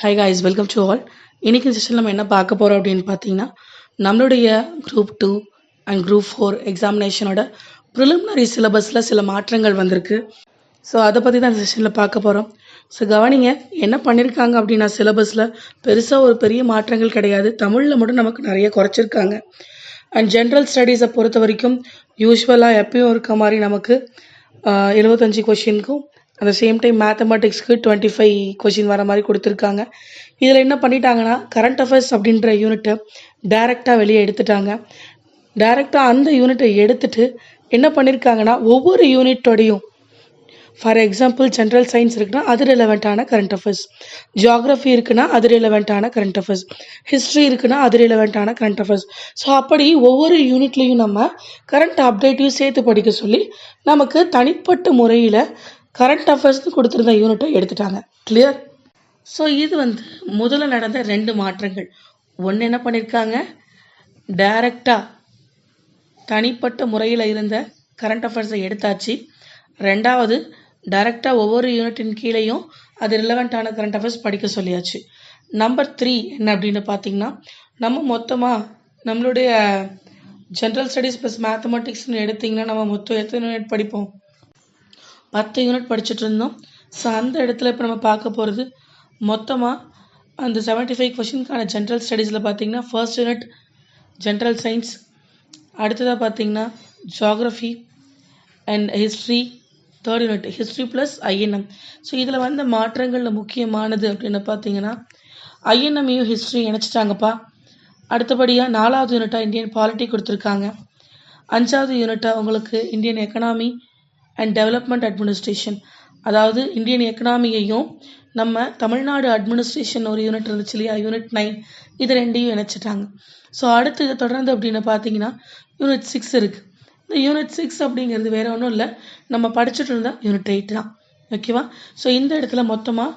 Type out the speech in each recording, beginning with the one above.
Hi guys, welcome to all. இன்னைக்கு session நம்ம என்ன பார்க்க போகிறோம் அப்படின்னு பார்த்தீங்கன்னா, நம்மளுடைய குரூப் 2 அண்ட் குரூப் 4 எக்ஸாமினேஷனோட ப்ரிலிமினரி சிலபஸில் சில மாற்றங்கள் வந்திருக்கு. ஸோ அதை பற்றி தான் இந்த செஷனில் பார்க்க போகிறோம். ஸோ கவனிங்க, என்ன பண்ணியிருக்காங்க அப்படின்னா, சிலபஸில் பெருசாக ஒரு பெரிய மாற்றங்கள் கிடையாது. தமிழில் மட்டும் நமக்கு நிறைய குறைச்சிருக்காங்க. அண்ட் ஜென்ரல் ஸ்டடீஸை பொறுத்த வரைக்கும் யூஸ்வலாக எப்பயும் இருக்க மாதிரி நமக்கு 75 கொஷினுக்கும் அந்த சேம் டைம் மேத்தமெட்டிக்ஸ்க்கு 25 கொஷின் வர மாதிரி கொடுத்துருக்காங்க. இதில் என்ன பண்ணிட்டாங்கன்னா, கரண்ட் அஃபேர்ஸ் அப்படின்ற யூனிட்டை டைரெக்டாக வெளியே எடுத்துட்டாங்க. டைரெக்டாக அந்த யூனிட்டை எடுத்துட்டு என்ன பண்ணியிருக்காங்கன்னா, ஒவ்வொரு யூனிட்டோடையும் ஃபார் எக்ஸாம்பிள் ஜென்ரல் சயின்ஸ் இருக்குன்னா அது ரிலவெண்ட்டான கரண்ட் அஃபேர்ஸ், ஜியாகிரஃபி இருக்குன்னா அது ரிலவெண்ட்டான கரண்ட் அஃபேர்ஸ், ஹிஸ்ட்ரி இருக்குன்னா அது ரிலவெண்ட்டான கரண்ட் அஃபேர்ஸ். ஸோ அப்படி ஒவ்வொரு யூனிட்லேயும் நம்ம கரண்ட் அப்டேட்டையும் சேர்த்து படிக்க சொல்லி நமக்கு தனிப்பட்ட முறையில் கரண்ட் அஃபேர்ஸ்னு கொடுத்துருந்த யூனிட்டை எடுத்துட்டாங்க. கிளியர்? ஸோ இது முதல்ல நடந்த 2 மாற்றங்கள். ஒன்று என்ன பண்ணியிருக்காங்க, டைரக்டாக தனிப்பட்ட முறையில் இருந்த கரண்ட் அஃபேர்ஸை எடுத்தாச்சு. ரெண்டாவது, டைரெக்டாக ஒவ்வொரு யூனிட்டின் கீழேயும் அது ரிலவெண்ட்டான கரண்ட் அஃபேர்ஸ் படிக்க சொல்லியாச்சு. நம்பர் 3 என்ன அப்படின்னு பார்த்தீங்கன்னா, நம்ம மொத்தமாக நம்மளுடைய ஜென்ரல் ஸ்டடீஸ் ப்ளஸ் மேத்தமெட்டிக்ஸ்னு எடுத்திங்கன்னா நம்ம மொத்தம் எத்தனை யூனிட் படிப்போம்? 10 யூனிட் படிச்சுட்டு இருந்தோம். ஸோ அந்த இடத்துல இப்போ நம்ம பார்க்க போகிறது மொத்தமாக அந்த 75 கொஷினுக்கான ஜென்ரல் ஸ்டடீஸில் பார்த்தீங்கன்னா, ஃபர்ஸ்ட் யூனிட் ஜென்ரல் சயின்ஸ், அடுத்ததாக பார்த்தீங்கன்னா geography and history, third unit history plus INM. So இதில் வந்த மாற்றங்களில் முக்கியமானது அப்படின்னு பார்த்தீங்கன்னா, ஐஎன்எம்மையும் ஹிஸ்ட்ரி இணைச்சிட்டாங்கப்பா. அடுத்தபடியாக 4வது யூனிட்டாக இந்தியன் பாலிட்டி கொடுத்துருக்காங்க. 5வது யூனிட்டாக உங்களுக்கு Indian economy and development administration, அதாவது இந்தியன் எக்கனாமியையும் நம்ம தமிழ்நாடு அட்மினிஸ்ட்ரேஷன் ஒரு யூனிட் இருந்துச்சு இல்லையா, யூனிட் 9, இது ரெண்டையும் இணைச்சிட்டாங்க. ஸோ அடுத்து இதை தொடர்ந்து அப்படின்னு பார்த்தீங்கன்னா யூனிட் 6 இருக்குது. இந்த யூனிட் 6 அப்படிங்கிறது வேறு ஒன்றும் இல்லை, நம்ம படிச்சுட்டு இருந்தால் யூனிட் 8 தான். ஓகேவா? ஸோ இந்த இடத்துல மொத்தமாக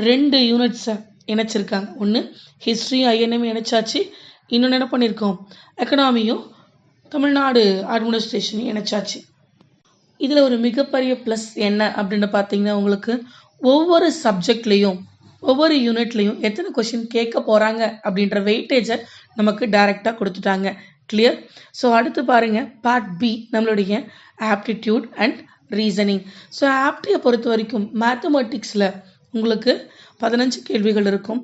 2 யூனிட்ஸை இணைச்சிருக்காங்க. ஒன்று ஹிஸ்ட்ரியும் ஐஎன்எம் இணைச்சாச்சு, இன்னொன்று என்ன பண்ணியிருக்கோம், எக்கனாமியும் தமிழ்நாடு அட்மினிஸ்ட்ரேஷனையும் இணைச்சாச்சு. இதில் ஒரு மிகப்பெரிய ப்ளஸ் என்ன அப்படின்னு பார்த்தீங்கன்னா, உங்களுக்கு ஒவ்வொரு சப்ஜெக்ட்லேயும் ஒவ்வொரு யூனிட்லேயும் எத்தனை கொஷின் கேட்க போகிறாங்க அப்படின்ற வெயிட்டேஜை நமக்கு டைரெக்டாக கொடுத்துட்டாங்க. கிளியர்? ஸோ அடுத்து பாருங்கள், பார்ட் பி நம்மளுடைய ஆப்டிடியூட் அண்ட் ரீசனிங். ஸோ ஆப்டியை பொறுத்த வரைக்கும் மேத்தமெட்டிக்ஸில் உங்களுக்கு 15 கேள்விகள் இருக்கும்,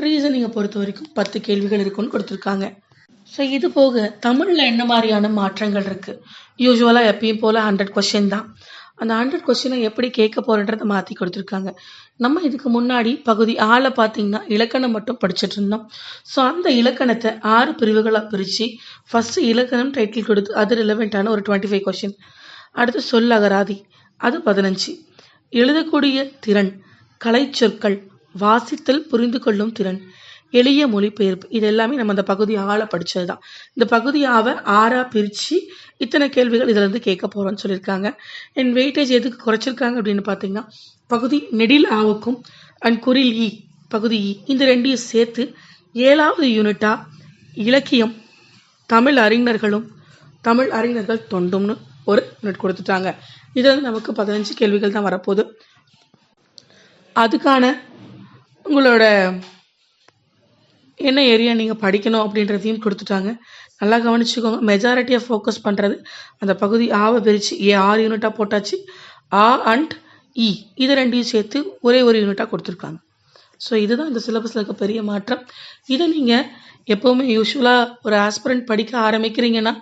ரீசனிங்கை பொறுத்த வரைக்கும் 10 கேள்விகள் இருக்குன்னு கொடுத்துருக்காங்க. ஸோ இது போக தமிழில் என்ன மாதிரியான மாற்றங்கள் இருக்குது? யூஸ்வலாக எப்பயும் போல் 100 கொஷின் தான். அந்த 100 கொஷினை எப்படி கேட்க போகிறன்றதை மாற்றி கொடுத்துருக்காங்க. நம்ம இதுக்கு முன்னாடி பகுதி 6 பார்த்தீங்கன்னா இலக்கணம் மட்டும் படிச்சுட்டு இருந்தோம். ஸோ அந்த இலக்கணத்தை 6 பிரிவுகளாக பிரித்து ஃபஸ்ட்டு இலக்கணம் டைட்டில் கொடுத்து அது ரிலவெண்ட்டான ஒரு 25 கொஷின். அடுத்து சொல்லகராதி, அது 15. எழுதக்கூடிய திறன், கலைச்சொற்கள், வாசித்தல் புரிந்து கொள்ளும் திறன், எளிய மொழிபெயர்ப்பு, இது எல்லாமே நம்ம அந்த பகுதி 6 படித்தது தான். இந்த பகுதி 6 பிரித்து இத்தனை கேள்விகள் இதில் கேட்க போகிறோன்னு சொல்லியிருக்காங்க. அண்ட் வெயிட்டேஜ் எதுக்கு குறைச்சிருக்காங்க அப்படின்னு பார்த்தீங்கன்னா, பகுதி நெடில் ஆவுக்கும் அண்ட் குறில் இ பகுதி இ, இந்த ரெண்டையும் சேர்த்து 7வது யூனிட்டாக இலக்கியம், தமிழ் அறிஞர்களும் தமிழ் அறிஞர்கள் தொண்டும்னு ஒரு யூனிட் கொடுத்துட்டாங்க. இது நமக்கு 15 கேள்விகள் தான் வரப்போகுது. அதுக்கான உங்களோட என்ன ஏரியா நீங்கள் படிக்கணும் அப்படின்றதையும் கொடுத்துட்டாங்க. நல்லா கவனிச்சுக்கோங்க. மெஜாரிட்டியாக ஃபோக்கஸ் பண்ணுறது அந்த பகுதி ஆவை பிரித்து 6 யூனிட்டாக போட்டாச்சு. ஆ அண்ட் இ இது ரெண்டையும் சேர்த்து ஒரே ஒரு யூனிட்டாக கொடுத்துருக்காங்க. ஸோ இதுதான் இந்த சிலபஸில் இருக்க பெரிய மாற்றம். இதை நீங்கள் எப்போவுமே யூஸ்வலாக ஒரு ஆஸ்பிரண்ட் படிக்க ஆரம்பிக்கிறீங்கன்னா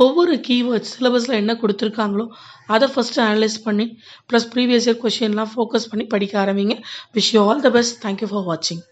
ஒவ்வொரு கீவேர்ட்ஸ் சிலபஸில் என்ன கொடுத்துருக்காங்களோ அதை ஃபஸ்ட்டு அனலைஸ் பண்ணி ப்ளஸ் ப்ரீவியஸ் இயர் கொஷின்லாம் ஃபோக்கஸ் பண்ணி படிக்க ஆரம்பிங்க. Wish you all the best. Thank you for வாட்சிங்.